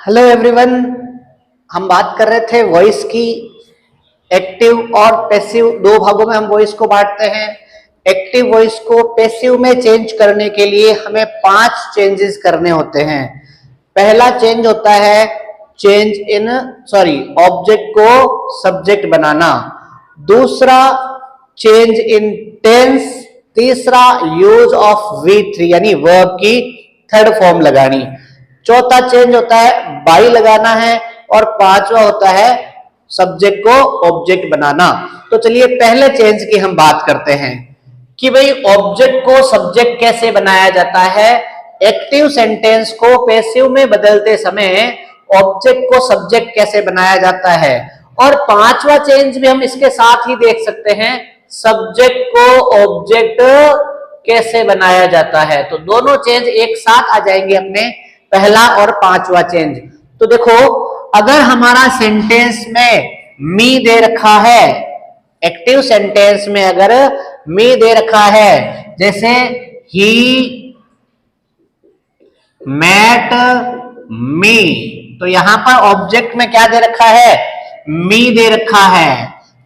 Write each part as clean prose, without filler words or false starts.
Hello everyone. हम बात कर रहे थे वॉइस की। एक्टिव और पैसिव दो भागों में हम वॉइस को बांटते हैं। एक्टिव वॉइस को पैसिव में चेंज करने के लिए हमें 5 चेंजेस करने होते हैं। पहला चेंज होता है ऑब्जेक्ट को सब्जेक्ट बनाना। दूसरा चेंज इन टेंस। तीसरा यूज ऑफ V3 यानी वर्ब की थर्ड फॉर्म लगानी। चौथा चेंज होता है बाई लगाना है और पांचवा होता है सब्जेक्ट को ऑब्जेक्ट बनाना। तो चलिए पहले चेंज की हम बात करते हैं कि भाई ऑब्जेक्ट को सब्जेक्ट कैसे बनाया जाता है। एक्टिव सेंटेंस को पैसिव में बदलते समय ऑब्जेक्ट को सब्जेक्ट कैसे बनाया जाता है। और पांचवा चेंज भी हम इसके साथ ही देख सकते हैं, सब्जेक्ट को ऑब्जेक्ट कैसे बनाया जाता है। तो दोनों चेंज एक साथ आ जाएंगे अपने, पहला और पांचवा चेंज। तो देखो, अगर हमारा सेंटेंस में मी दे रखा है, एक्टिव सेंटेंस में अगर मी दे रखा है, जैसे ही मेट मी, तो यहां पर ऑब्जेक्ट में क्या दे रखा है, मी दे रखा है।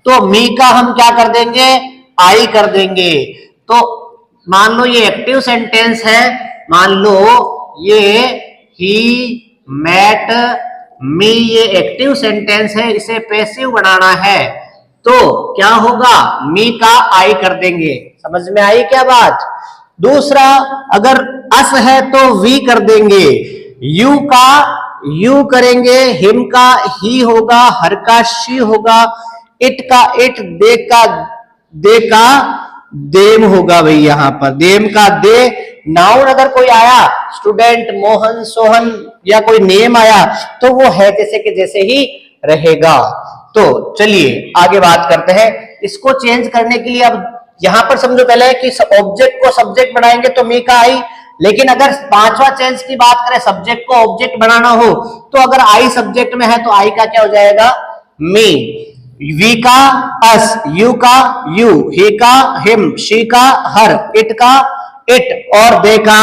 तो मी का हम क्या कर देंगे, आई कर देंगे। तो मान लो ये एक्टिव सेंटेंस है, मान लो ये ही मेट मी, ये एक्टिव सेंटेंस है, इसे पैसिव बनाना है तो क्या होगा, मी का आई कर देंगे। समझ में आई क्या बात। दूसरा, अगर अस है तो वी कर देंगे, यू का यू करेंगे, हिम का ही होगा, हर का शी होगा, इट का इट, दे का देम होगा। भाई यहां पर देम का दे। नाउन अगर कोई आया, स्टूडेंट, मोहन, सोहन या कोई नेम आया, तो वो है जैसे कि जैसे ही रहेगा। तो चलिए आगे बात करते हैं। इसको चेंज करने के लिए अब यहां पर समझो पहले कि ऑब्जेक्ट को सब्जेक्ट बनाएंगे तो मी का आई, लेकिन अगर पांचवा चेंज की बात करें, सब्जेक्ट को ऑब्जेक्ट बनाना हो, तो अगर आई सब्जेक्ट में है तो आई का क्या हो जाएगा, मी। वी का अस, यू का यू, ही का हिम, शी का हर, इट का इट और दे का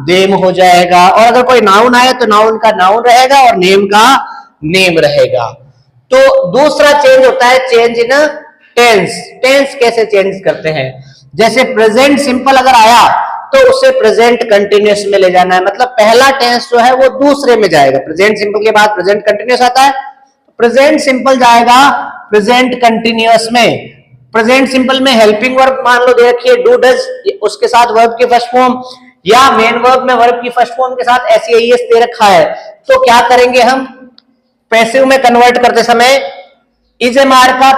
देम हो जाएगा। और अगर कोई नाउन आए तो नाउन का नाउन रहेगा और नेम का नेम रहेगा। तो दूसरा चेंज होता है चेंज इन टेंस। टेंस कैसे चेंज करते हैं, जैसे प्रेजेंट सिंपल अगर आया तो उसे प्रेजेंट कंटिन्यूअस में ले जाना है, मतलब पहला टेंस जो है वो दूसरे में जाएगा। प्रेजेंट सिंपल के बाद प्रेजेंट कंटिन्यूअस आता है, प्रेजेंट सिंपल जाएगा प्रेजेंट कंटिन्यूअस में। प्रेजेंट सिंपल में हेल्पिंग वर्ब मान लो दे रखी है डू डज, उसके साथ वर्ब की फर्स्ट फॉर्म, या मेन वर्ब में वर्ब की फर्स्ट फॉर्म के साथ एस दे रखा है। तो क्या करेंगे हम, पैसिव में कन्वर्ट करते समय इज एम आर का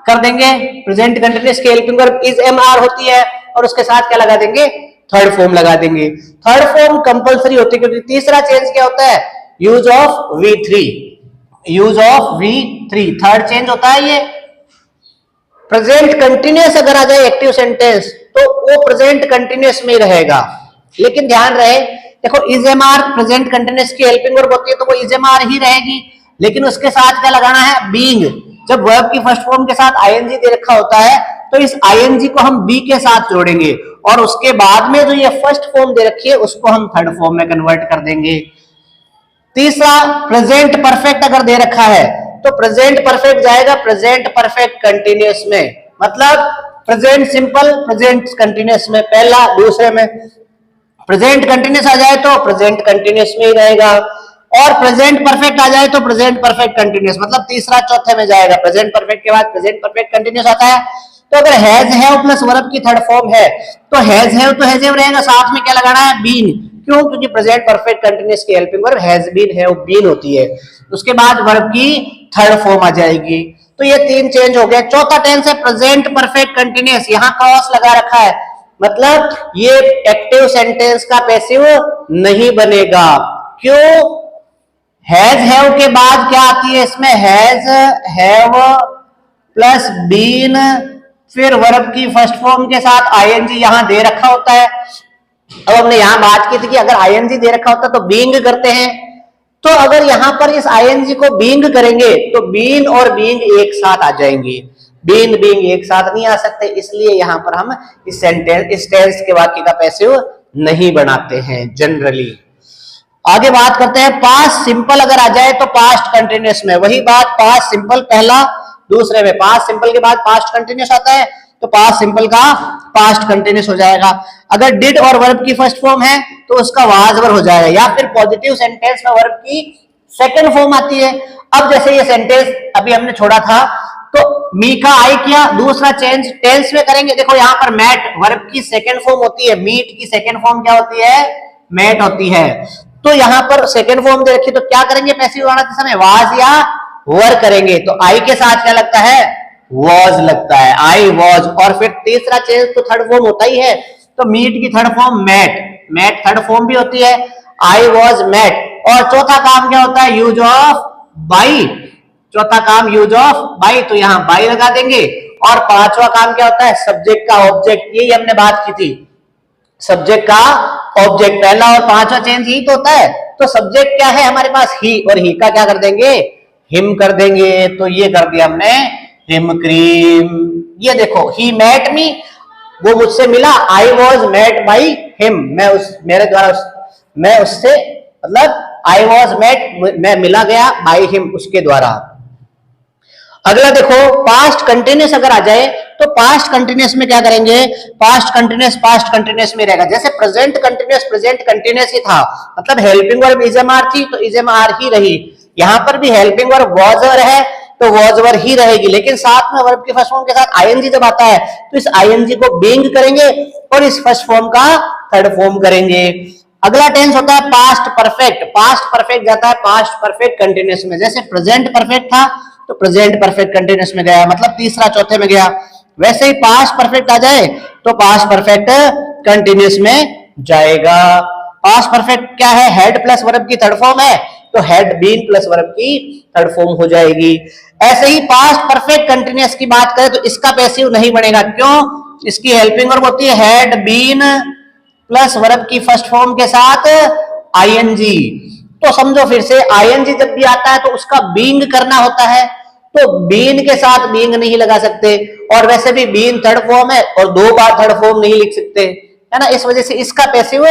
कर देंगे। प्रेजेंट कंटिन्यूअस की helping verb is am are होती है और उसके साथ क्या लगा देंगे, थर्ड फॉर्म लगा देंगे। थर्ड फॉर्म कंपलसरी होती है, क्योंकि तीसरा चेंज क्या होता है, use of V3। Use of V3 third change होता है। ये प्रेजेंट कंटिन्यूअस अगर आ जाए एक्टिव सेंटेंस तो वो प्रेजेंट कंटिन्यूअस में रहेगा, लेकिन ध्यान रहे, देखो is am are present continuous की हेल्पिंग वर्ब होती है तो वो इज एम आर ही रहेगी, लेकिन उसके साथ क्या लगाना है, बीइंग। जब वर्ब की फर्स्ट फॉर्म के साथ आईएनजी दे रखा होता है तो इस आईएनजी को हम बी के साथ जोड़ेंगे और उसके बाद में जो ये फर्स्ट फॉर्म दे रखी है उसको हम थर्ड फॉर्म में कन्वर्ट कर देंगे। तीसरा, प्रेजेंट परफेक्ट अगर दे रखा है तो प्रेजेंट परफेक्ट जाएगा प्रेजेंट परफेक्ट कंटिन्यूअस में, मतलब प्रेजेंट सिंपल प्रेजेंट कंटिन्यूअस में पहला, दूसरे में प्रेजेंट कंटिन्यूअस आ जाए तो प्रेजेंट कंटिन्यूअस में ही रहेगा, और प्रेजेंट परफेक्ट आ जाए तो प्रेजेंट परफेक्ट कंटिन्यूअस, मतलब तीसरा चौथे में जाएगा। प्रेजेंट परफेक्ट के बाद प्रेजेंट परफेक्ट कंटिन्यूअस आता है। तो अगर हैज हैव प्लस वर्ब की थर्ड फॉर्म है तो हैज हैव तो हैज हैव रहेगा, साथ में क्या लगाना है, बीन। क्यों, क्योंकि प्रेजेंट परफेक्ट कंटिन्यूअस की helping verb has been have been होती है। उसके बाद वर्ब की थर्ड फॉर्म आ जाएगी। तो ये तीन चेंज हो गए। चौथा टेंस है प्रेजेंट परफेक्ट कंटिन्यूअस, यहां क्रॉस लगा रखा है, मतलब ये एक्टिव सेंटेंस का पैसिव नहीं बनेगा। क्यों, हैज हैव के बाद क्या आती है इसमें, हैज हैव प्लस बीन, फिर वर्ब की फर्स्ट फॉर्म के साथ आईएनजी यहां दे रखा होता है। अब हमने यहां बात की थी कि अगर आईएनजी दे रखा होता तो बीइंग करते हैं, तो अगर यहां पर इस आईएनजी को बीइंग करेंगे तो बीन और बीइंग एक साथ आ जाएंगे। बीन बीइंग एक साथ नहीं आ सकते, इसलिए यहां पर हम इस टेंस के वाक्य का पैसिव नहीं बनाते हैं जनरली। आगे बात करते हैं पास्ट सिंपल अगर आ जाए तो पास्ट कंटिन्यूअस में, वही बात पास्ट सिंपल पहला दूसरे में, पास्ट सिंपल के बाद पास्ट कंटिन्यूअस आता है तो पास्ट सिंपल का पास्ट कंटिन्यूअस हो जाएगा। अगर डिड और वर्ब की फर्स्ट फॉर्म है तो उसका वाज वर्ब हो जाएगा, या फिर पॉजिटिव सेंटेंस में वर्ब की सेकंड फॉर्म आती है। अब जैसे ये सेंटेंस अभी हमने छोड़ा था तो मी का आई किया, दूसरा चेंज टेंस में करेंगे। देखो यहाँ पर मैट वर्ब की सेकंड फॉर्म होती है, मीट की सेकंड फॉर्म क्या होती है, मैट होती है। तो यहाँ पर सेकंड फॉर्म दे रखी तो क्या करेंगे पैसिव बनाते समय, वाज या वर करेंगे। तो आई के साथ क्या लगता है, वॉज लगता है, आई वॉज। और फिर तीसरा चेंज तो थर्ड फॉर्म होता ही है, तो मीट की third form met, met third form भी होती है, आई वॉज मैट। और चौथा काम क्या होता है, यूज ऑफ बाई, चौथा काम यूज ऑफ बाई, तो यहाँ बाई लगा देंगे। और पांचवा काम क्या होता है, सब्जेक्ट का ऑब्जेक्ट, यही हमने बात की थी, सब्जेक्ट का ऑब्जेक्ट, पहला और पांचवा चेंज ही तो होता है। तो सब्जेक्ट क्या है हमारे पास, ही, और ही का क्या कर देंगे, हिम कर देंगे। तो ये कर दिया हमने हिम क्रीम। ये देखो ही मेट मी, वो मुझसे मिला, I was met by him, मैं उस मेरे द्वारा मैं उससे मतलब आई वॉज मेट, मैं मिला गया बाई हिम, उसके द्वारा। अगला देखो पास्ट कंटिन्यूअस अगर आ जाए तो पास्ट कंटिन्यूअस में क्या करेंगे, पास्ट कंटिन्यूअस में रहेगा। जैसे प्रेजेंट कंटिन्यूअस ही था, मतलब हेल्पिंग वर्ब इजएमआर थी तो इजएमआर ही रही। यहां पर भी हेल्पिंग वर्ब वॉजर है तो वॉजवर ही रहेगी, लेकिन साथ में वर्ब की फर्स्ट फॉर्म के साथ आईएनजी जब आता है तो इस आईएनजी को बीइंग करेंगे और इस फर्स्ट फॉर्म का थर्ड फॉर्म करेंगे। अगला टेंस होता है पास्ट परफेक्ट, पास्ट परफेक्ट जाता है पास्ट परफेक्ट कंटिन्यूअस में। जैसे प्रेजेंट परफेक्ट था तो प्रेजेंट परफेक्ट कंटिन्यूअस में गया, मतलब तीसरा चौथे में गया। वैसे ही पास्ट परफेक्ट आ जाए तो पास्ट परफेक्ट कंटिन्यूअस में जाएगा। पास्ट परफेक्ट क्या है, हेड प्लस वर्ब की थर्ड फॉर्म है तो हैड बीन प्लस वर्ब की थर्ड फॉर्म हो जाएगी। ऐसे ही पास्ट परफेक्ट कंटिन्यूअस की बात करें तो इसका पैसिव नहीं बनेगा, क्यों, इसकी हेल्पिंग वर्ब होती है हैड बीन प्लस वर्ब की फर्स्ट फॉर्म के साथ आईएनजी। तो समझो फिर से, आईएनजी जब भी आता है तो उसका बीइंग करना होता है, तो बीन के साथ बीइंग नहीं लगा सकते, और वैसे भी बीन थर्ड फॉर्म है और दो बार थर्ड फॉर्म नहीं लिख सकते, है ना, इस वजह से इसका पैसिव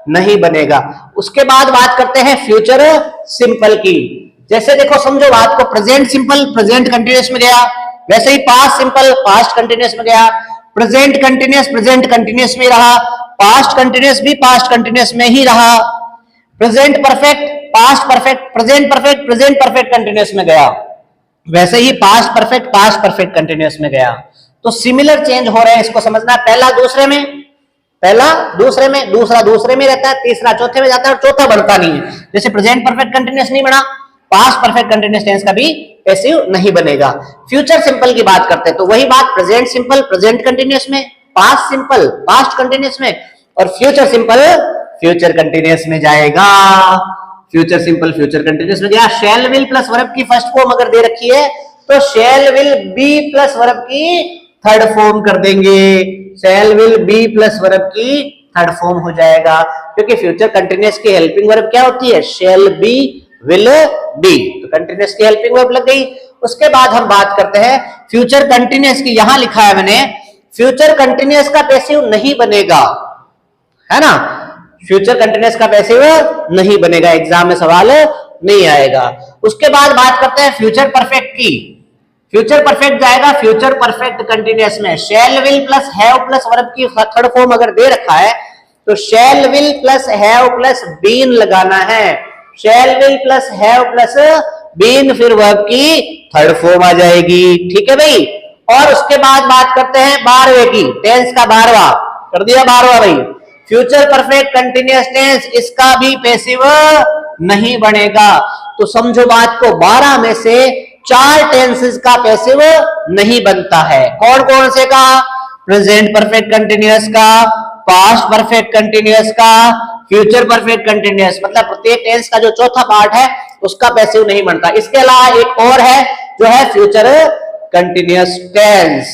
नहीं बनेगा। उसके बाद बात करते हैं फ्यूचर सिंपल की। जैसे देखो समझो बात को, प्रेजेंट सिंपल प्रेजेंट कंटिन्यूअस में गया, वैसे ही पास्ट सिंपल पास्ट कंटिन्यूअस में गया, प्रेजेंट कंटिन्यूअस में रहा, पास्ट कंटिन्यूअस भी पास्ट कंटिन्यूअस में ही रहा, present perfect past perfect present perfect continuous में गया, वैसे ही पास्ट परफेक्ट कंटिन्यूअस में गया। तो सिमिलर चेंज हो रहे हैं, इसको समझना। पहला दूसरे में, दूसरा दूसरे में रहता है, तीसरा चौथे में जाता है और चौथा बनता नहीं है। जैसे प्रेजेंट परफेक्ट कंटिन्यूअस नहीं बना, पास्ट परफेक्ट कंटिन्यूअस टेंस का भी पैसिव नहीं बनेगा। फ्यूचर सिंपल की बात करते हैं तो वही बात, प्रेजेंट सिंपल प्रेजेंट कंटिन्यूअस में, पास्ट सिंपल पास्ट कंटिन्यूअस में, और फ्यूचर सिंपल फ्यूचर कंटिन्यूअस में जाएगा। फ्यूचर सिंपल फ्यूचर कंटिन्यूअस में गया। शैल विल प्लस वर्ब की फर्स्ट फॉर्म अगर दे रखी है तो shall will be plus verb की थर्ड फॉर्म कर देंगे, शैल विल बी प्लस वर्ब की थर्ड फॉर्म हो जाएगा, क्योंकि फ्यूचर कंटिन्यूअस की हेल्पिंग वर्ब क्या होती है, शैल बी विल बी, तो कंटिन्यूअस की हेल्पिंग वर्ब लग गई। उसके बाद हम बात करते हैं फ्यूचर कंटिन्यूअस की। यहां लिखा है मैंने, फ्यूचर कंटिन्यूअस का पैसिव नहीं बनेगा, है ना, फ्यूचर कंटिन्यूअस का पैसिव नहीं बनेगा, एग्जाम में सवाल नहीं आएगा। उसके बाद बात करते हैं फ्यूचर परफेक्ट की। फ्यूचर परफेक्ट जाएगा फ्यूचर परफेक्ट कंटिन्यूअस में, shall will plus have plus verb की थर्ड फॉर्म अगर दे रखा है तो shall will plus have plus been लगाना है, shall will plus have plus been, फिर वर्ब की थर्ड फॉर्म आ जाएगी। ठीक है भाई। और उसके बाद बात करते हैं 12वें की, टेंस का 12वां कर दिया, 12वां भाई फ्यूचर परफेक्ट कंटिन्यूअस टेंस, इसका भी पैसिव नहीं बनेगा। तो समझो बात को, 12 में से 4 टेंसेस का पैसिव नहीं बनता है। कौन कौन से का, प्रेजेंट परफेक्ट कंटिन्यूअस का, पास्ट परफेक्ट कंटिन्यूअस का, फ्यूचर परफेक्ट कंटिन्यूअस, मतलब प्रत्येक टेंस का जो चौथा पार्ट है उसका पैसिव नहीं बनता। इसके अलावा एक और है जो है फ्यूचर कंटिन्यूअस टेंस।